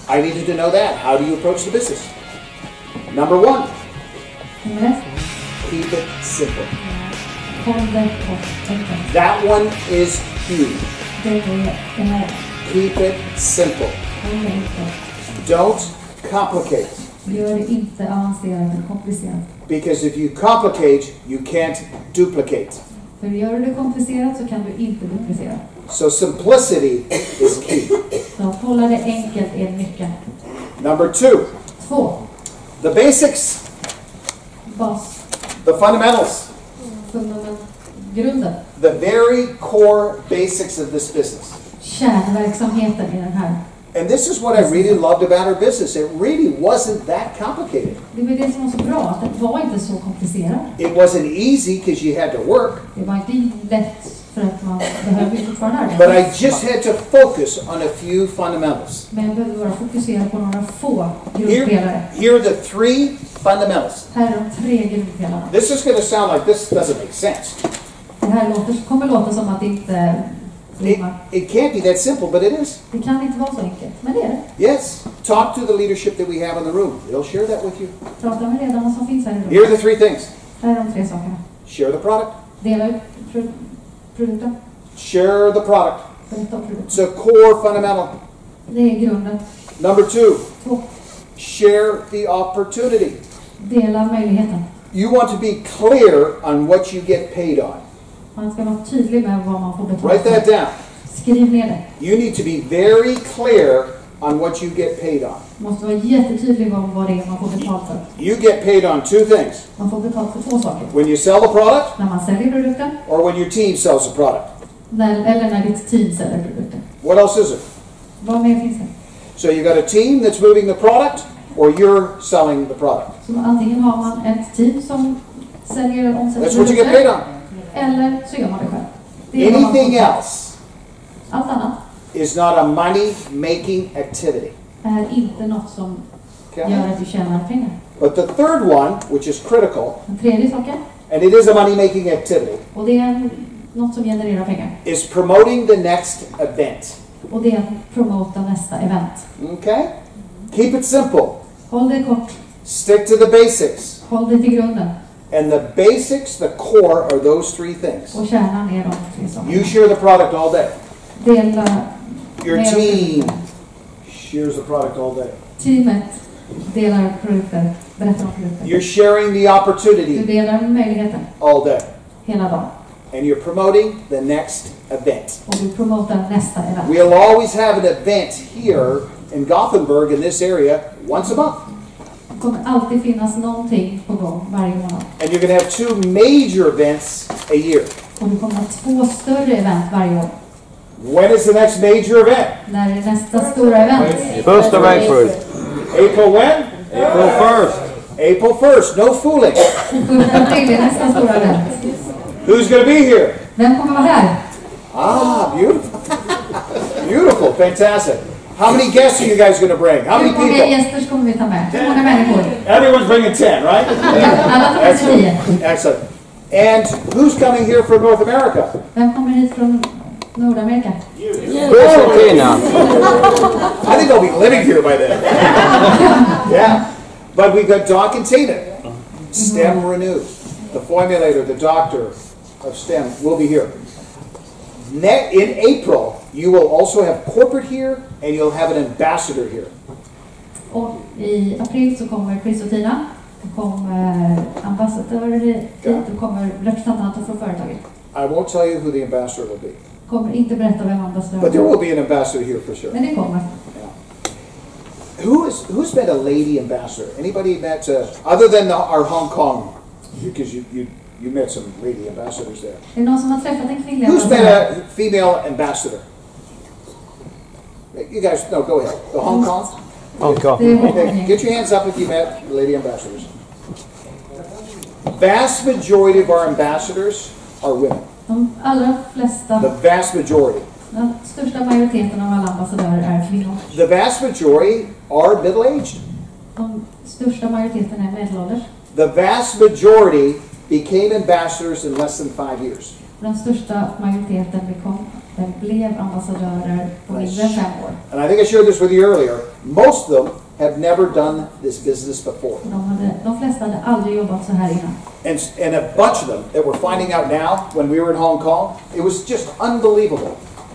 I needed to know that. How do you approach the business? Number one, keep it simple. That one is huge. Keep it simple. Don't complicate. Because if you complicate, you can't duplicate. So simplicity is key. Number two, the basics. The fundamentals. The very core basics of this business. And this is what I really loved about our business. It really wasn't that complicated. It wasn't easy because you had to work. But I just had to focus on a few fundamentals. Here are the three fundamentals. This is going to sound like this doesn't make sense. It can't be that simple, but it is. Yes. Talk to the leadership that we have in the room. They'll share that with you. Here are the three things. Share the product. Share the product. It's a core fundamental. Number two, share the opportunity. You want to be clear on what you get paid on. Write that down. You need to be very clear on what you get paid on. You get paid on two things. When you sell the product, or when your team sells the product. What else is it? So you got a team that's moving the product, or you're selling the product. That's what you get paid on. Anything else is not a money-making activity. Okay? But the third one, which is critical, and it is a money-making activity, is promoting the next event. Okay? Keep it simple. Stick to the basics. And the basics, the core, are those three things. You share the product all day. Your team shares the product all day. You're sharing the opportunity all day. And you're promoting the next event. We'll always have an event here in Gothenburg, in this area, once a month. And you're going to have two major events a year. When is the next major event? First of April. April when? April 1st. April 1st. No fooling. Who's going to be here? Ah, beautiful. Beautiful. Fantastic. How many guests are you guys going to bring? How many people? 10. Everyone's bringing 10, right? Excellent. Excellent. And who's coming here from North America? I think I'll be living here by then. Yeah. But we've got Doc and Tina. STEM Renew. The formulator, the doctor of STEM will be here. In April, you will also have corporate here, and you'll have an ambassador here. I april så kommer Chris och Tina. Det kommer ambassadörer hit. Det kommer representanter från företaget. I won't tell you who the ambassador will be. Kommer inte berätta vem ambassadören är. But there will be an ambassador here for sure. Men det kommer. Yeah. Who's met a lady ambassador? Anybody met other than our Hong Kong? Because you met some lady ambassadors there. Är det någon som har träffat en kvinnlig Who's met a female ambassador? You guys, no, go ahead. The Hong Kong? Hong Kong. Okay, get your hands up if you met lady ambassadors. Vast majority of our ambassadors are women. De allra flesta, the vast majority. Den största majoriteten av alla ambassadörer är kvinnor. The vast majority are middle-aged. De största majoriteten är medelålders. The vast majority became ambassadors in less than 5 years. Den största majoriteten blev ambassadörer på mindre än 5 år. And I think I shared this with you earlier. Most of them have never done this business before. De flesta hade aldrig jobbat så här innan. And a bunch of them that we're finding out now when we were in Hong Kong, it was just unbelievable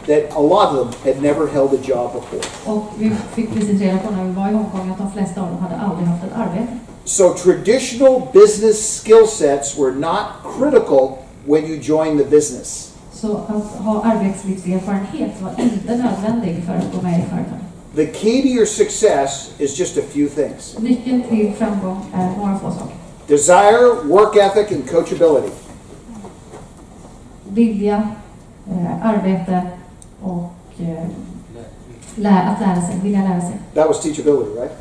that a lot of them had never held a job before. Och vi fick precis reda på när vi var i Hongkong att de flesta av dem hade aldrig haft ett arbete. So traditional business skill sets were not critical when you join the business. Så att ha arbetslivserfarenhet var inte nödvändig för att gå med i företaget. The key to your success is just a few things. Nyckeln till framgång är några få saker. Desire, work ethic, and coachability. Vilja, arbete och att lära sig, vilja lära sig. That was teachability, right?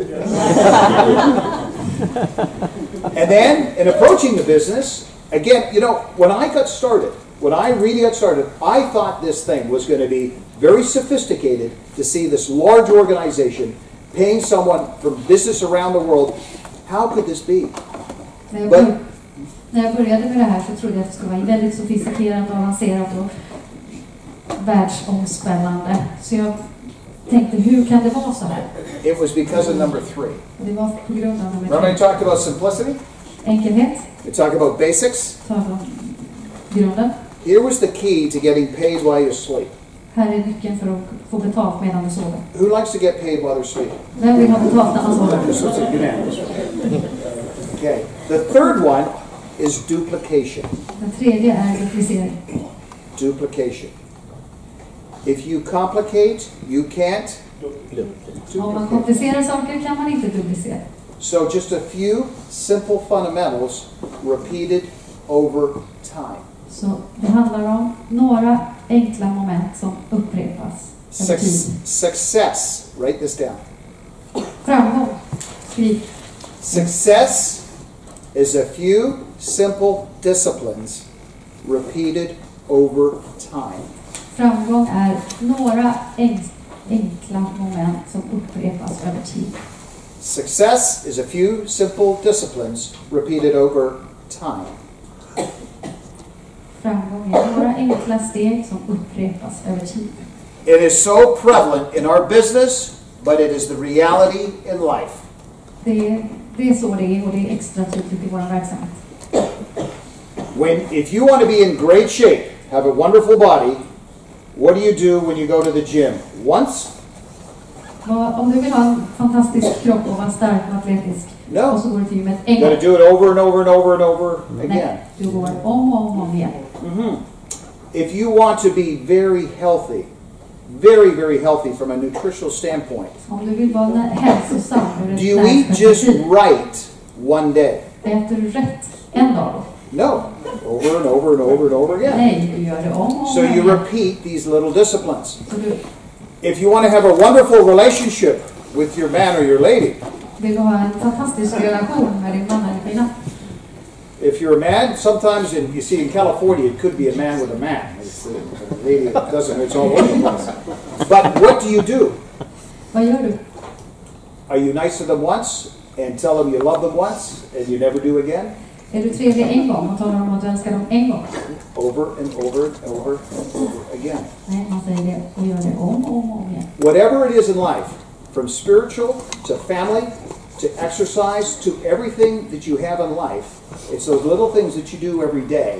And then, in approaching the business, again, you know, when I really got started, I thought this thing was going to be very sophisticated to see this large organization paying someone from business around the world. How could this be? När jag började med det här så trodde jag att det skulle vara väldigt sofistikerat och avancerat och världsomspännande. Så jag tänkte, hur kan det vara så här? It was because of number 3. Det var på grund av nummer 3. Remember I talked about simplicity? Enkelhet. We talked about basics. Talade om grunden. Here was the key to getting paid while you sleep. Här är nyckeln för att få betalt medan du sover. Who likes to get paid while they're sleeping? Vem vill ha betalt när man sover? This was unanimous. Okay. The third one is duplication. Den tredje är duplicering. Duplication. If you complicate, you can't Om man komplicerar saker kan man inte duplicera. So just a few simple fundamentals repeated over time. Så det handlar om några enkla moment som upprepas över tid. Success, write this down. Framgång, skriv. Success is a few simple disciplines repeated over time. Framgång är några enkla moment som upprepas över tid. Success is a few simple disciplines repeated over time. Framgång är några enkla steg som upprepas över tid. It is so prevalent in our business, but it is the reality in life. Det är så det är och det är extra tydligt i vår verksamhet. If you want to be in great shape, have a wonderful body, what do you do when you go to the gym? Once? Om du vill ha en fantastisk kropp och vara stark och atletisk, No. och så går du till gymmet en You gång. got to do it over and over and over and over again. Nej, du går om och om igen. If you want to be very healthy, very, very healthy from a nutritional standpoint, Om du vill vara hälsosam ur do you eat ett just perspektiv, right one day? äter du rätt en dag då? No. Over and over and over and over again. Nej, du gör det om och om So you igen. repeat these little disciplines. Så du If you want to have a wonderful relationship with your man or your lady, vill ha en fantastisk relation med din man eller kvinna. if you're a man, sometimes you see in California it could be a man with a man. It's a lady that doesn't. It's all over the place. But what do? Vad gör du? Are you nice to them once and tell them you love them once and you never do again? Är du trevlig en gång och talar om att du älskar dem en gång? Over and over and over and over again. Nej, man säger det och gör det om och om igen. Whatever it is in life, from spiritual to family to exercise to everything that you have in life, it's those little things that you do every day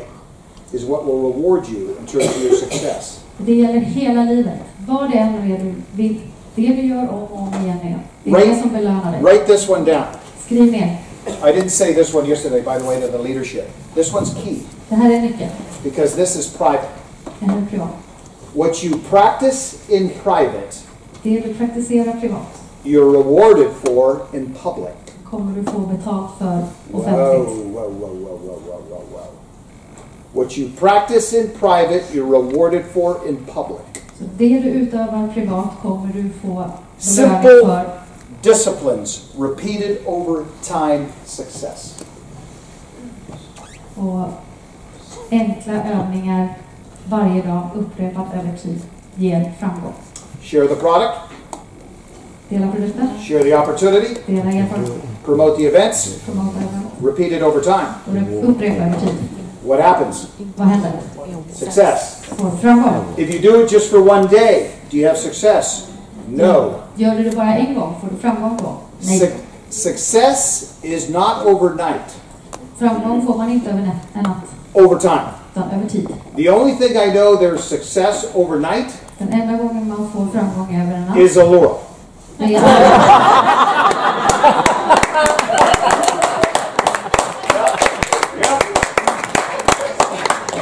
is what will reward you in terms of your success. Det gäller hela livet. Vad det än är du vill, det du gör om och om igen är det Right. som belönar dig. Write this one down. Skriv ner. I didn't say this one yesterday, by the way, to the leadership. This one's key Det här är nyckeln. because this is private. Det här är privat. What you practice in private, Det du praktiserar privat you're rewarded for in public. kommer du få betalt för Whoa, offentligt. whoa. What you practice in private, you're rewarded for in public. Så det du utövar privat kommer du få belöning Simple för. disciplines repeated over time success. Och enkla övningar varje dag upprepat över tid ger framgång. Share the product, Dela produkten, share the opportunity, dela erfarenhet, promote the events, promota event repeat it over time. och upprepa över tid. what happens? Vad händer? Success. Får framgång. If you do it just for one day, do you have success? No. Gör du det bara en gång, får du framgång då? Nej. Success is not overnight. Framgång får man inte över en natt, Over time. utan över tid. The only thing I know there's success overnight Den enda gången man får framgång över en natt, is Allura. det är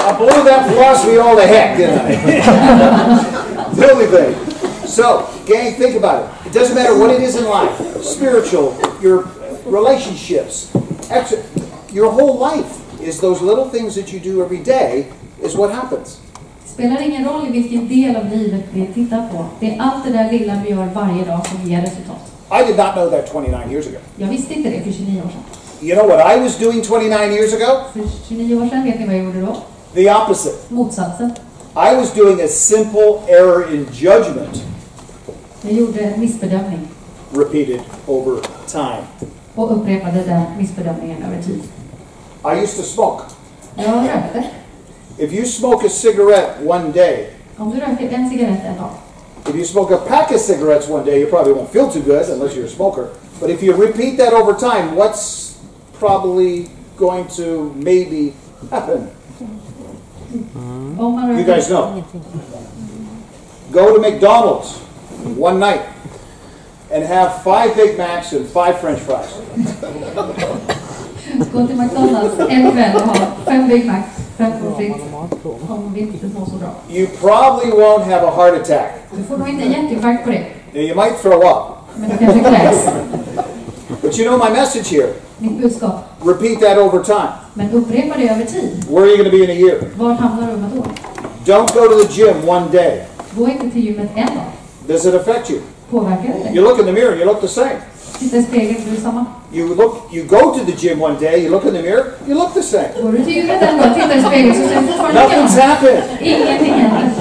I blew that philosophy all the heck, didn't I? The only thing. So, gang, think about it. It doesn't matter what it is in life, spiritual, your relationships, your whole life is those little things that you do every day is what happens. spelar ingen roll i vilken del av livet vi tittar på. Det är allt det där lilla vi gör varje dag som ger resultat. I did not know that 29 years ago. Jag visste inte det för 29 år sedan. You know what I was doing 29 years ago? För 29 år sedan, vet ni vad jag gjorde då? The opposite. Motsatsen. I was doing a simple error in judgment Jag gjorde en missbedömning repeated over time. och upprepade den missbedömningen över tid. I used to smoke. Jag rökte. If you smoke a cigarette one day, Om du röker en cigarett en dag, if you smoke a pack of cigarettes one day, you probably won't feel too good unless you're a smoker. But if you repeat that over time, what's probably going to maybe happen? om man You röker, guys know. Go to McDonald's one night and have 5 Big Macs and 5 French fries. gå till McDonalds en kväll och ha 5 Big Macs, 5 pommes frites, om vi inte mår så bra. You probably won't have a heart attack. Du får nog inte en hjärtinfarkt på det, You might throw up. men du kanske kräks. But you know my message here. Mitt budskap. Repeat that over time. Men upprepa det över tid. Where are you going to be in a year? Var hamnar du om ett år? Don't go to the gym one day. Gå inte till gymmet en dag. Does it affect you? Påverkar det dig? You look in the mirror and you look the same. Titta i spegeln, du är samma. You go to the gym one day, you look in the mirror, you look the same. Går du till gymmet en dag, titta i spegeln så ser du fortfarande Nothing's likadant. happened. Ingenting händer.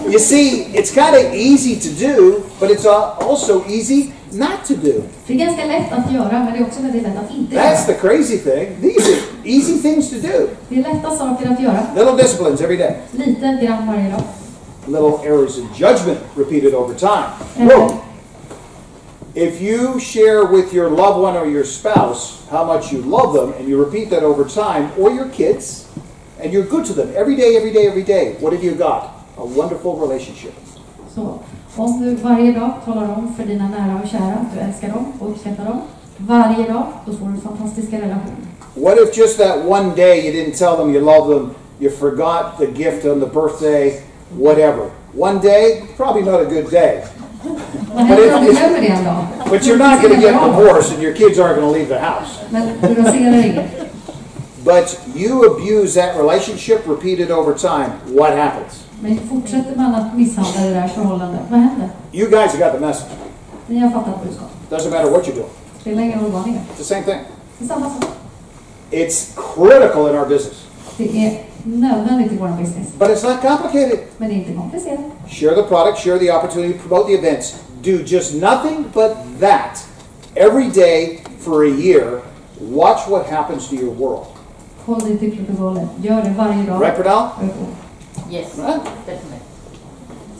You see, it's kind of easy to do, but it's also easy not to do. Det är ganska lätt att göra, men det är också väldigt lätt att inte göra. That's the crazy thing. These are easy things to do. Det är lätta saker att göra. Little disciplines every day. Lite grann varje dag. Little errors in judgment repeated over time. Mm. Whoa. If you share with your loved one or your spouse how much you love them, and you repeat that over time, or your kids, and you're good to them every day, every day, every day, what have you got? A wonderful relationship. Så om du varje dag talar om för dina nära och kära att du älskar dem och uppskattar dem, varje dag, då får du fantastiska relationer. What if just that one day you didn't tell them you love them, you forgot the gift on the birthday, whatever. One day, probably not a good day. Vad händer om du glömmer det en dag? But you're not going to get divorced and your kids aren't going to leave the house. Men du raserar inget. But you abuse that relationship repeated over time, what happens? Men fortsätter man att misshandla det där förhållandet, vad händer? You guys have got the message. Ni har fattat budskapet. Doesn't matter what you do. Det spelar ingen roll vad ni gör. It's the same thing. Det är samma sak. It's critical in our business. Det är nödvändigt i vår business. But it's not complicated. Men det är inte komplicerat. Share the product, share the opportunity, promote the events. Do just nothing but that every day for a year. Watch what happens to your world. Håll dig till protokollet. Gör det varje dag. Right, Pernell? Yes, Right? definitely.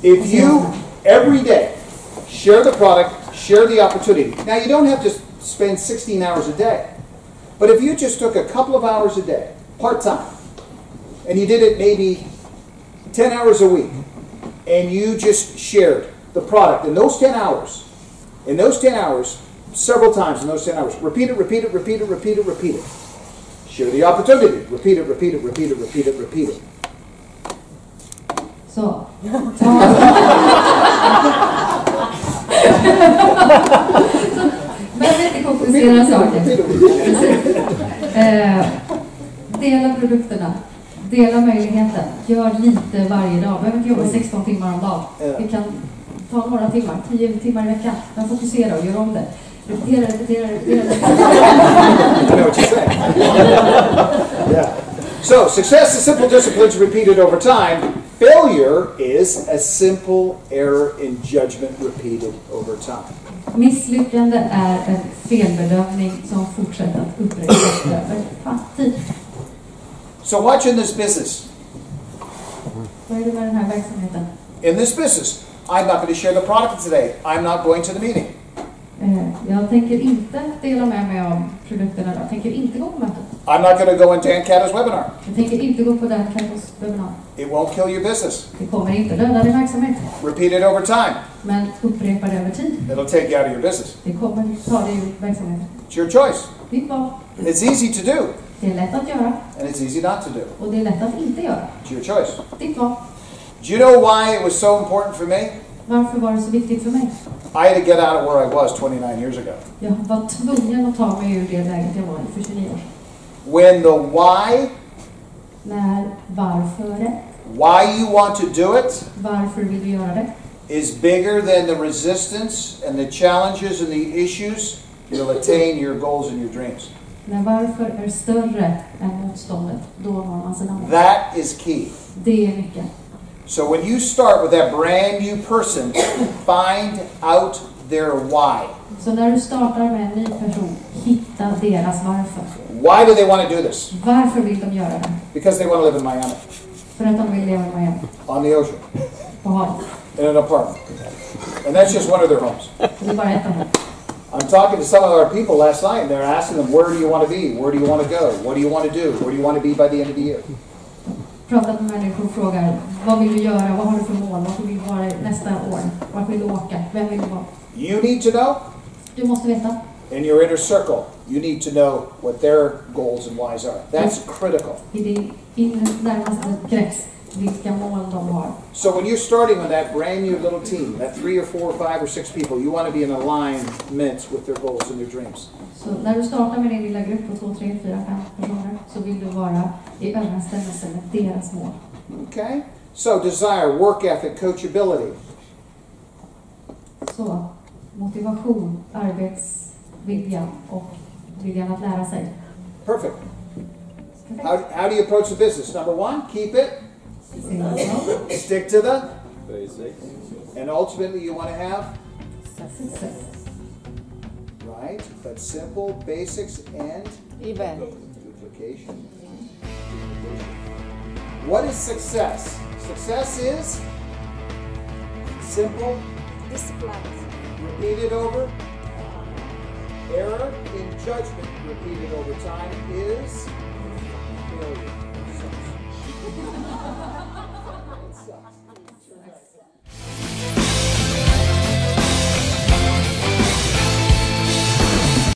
If you, every day, share the product, share the opportunity. Now, you don't have to spend 16 hours a day. But if you just took a couple of hours a day, part-time, and you did it maybe 10 hours a week, and you just shared the product in those 10 hours, several times in those 10 hours, repeat it, repeat it, repeat it, repeat it, repeat it. Share the opportunity, repeat it, repeat it, repeat it, repeat it, repeat it. Så. Väldigt komplicerade saker. Dela produkterna. Dela möjligheten. Gör lite varje dag. Behöver inte jobba 16 timmar om dagen. Vi kan ta några timmar, 10 timmar i veckan. Men fokusera och gör om det. Repetera. I know what you're saying. Yeah. So, success is simple disciplines repeated over time. Failure is a simple error in judgment repeated over time. Misslyckande är en felbedömning som fortsätter att upprepas över tid. So watch in this business. Vad är det med den här verksamheten? In this business, I'm not going to share the product today. I'm not going to the meeting. Jag tänker inte dela med mig av produkterna idag. Jag tänker inte gå på mötet. I'm not going to go into Dan Catto's webinar. Jag tänker inte gå på Dan Cattos webinar. It won't kill your business. Det kommer inte döda din verksamhet. Repeat it over time. Men upprepa det över tid. It'll take you out of your business. Det kommer ta dig ur verksamheten. It's your choice. Ditt val. It's easy to do, Det är lätt att göra. and it's easy not to do. Och det är lätt att inte göra. It's your choice. Ditt val. Do you know why it was so important for me? Varför var det så viktigt för mig? I had to get out of where I was 29 years ago. Jag var tvungen att ta mig ur det läget jag var i för 29 år. When the why Varför you want to do it, varför vill du göra det? is bigger than the resistance and the challenges and the issues, you'll attain your goals and your dreams. När varför är större än motståndet, då når man sina mål. That is key. Det är nyckeln. So when you start with that brand new person, find out their why. Så när du startar med en ny person, hitta deras varför. Why do they want to do this? Varför vill de göra det? Because they want to live in Miami, För att de vill leva i Miami, on the ocean, på havet. in an apartment. And that's just one of their homes. Det är bara ett av dem. I'm talking to some of our people last night, and they're asking them, where do you want to be? Where do you want to go? What do you want to do? Where do you want to be by the end of the year? Pratat med människor och frågar, vad vill du göra? Vad har du för mål? Vad vill du vara nästa år? Vart vill du åka? Vem vill du vara? You need to know, Du måste veta. in your inner circle, you need to know what their goals and whys are. That's critical. I din närmaste krets, vilka mål de har. So when you're starting with that brand new little team, that 3 or 4 or 5 or 6 people, you want to be in alignment with their goals and their dreams. Så när du startar med din lilla grupp på 2, 3, 4, 5 personer så vill du vara i överensstämmelse med deras mål. Okay? So desire, work ethic, coachability. Så motivation, arbetsvilja och viljan att lära sig. Perfect. How do you approach the business? Number 1, keep it. Stick to the. Basics. And ultimately you want to have. Success. Right? But simple, basics, and Event. duplication. What is success? Success is simple, Discipline. repeated over. Error in judgment repeated over time is failure. It sucks. It sucks.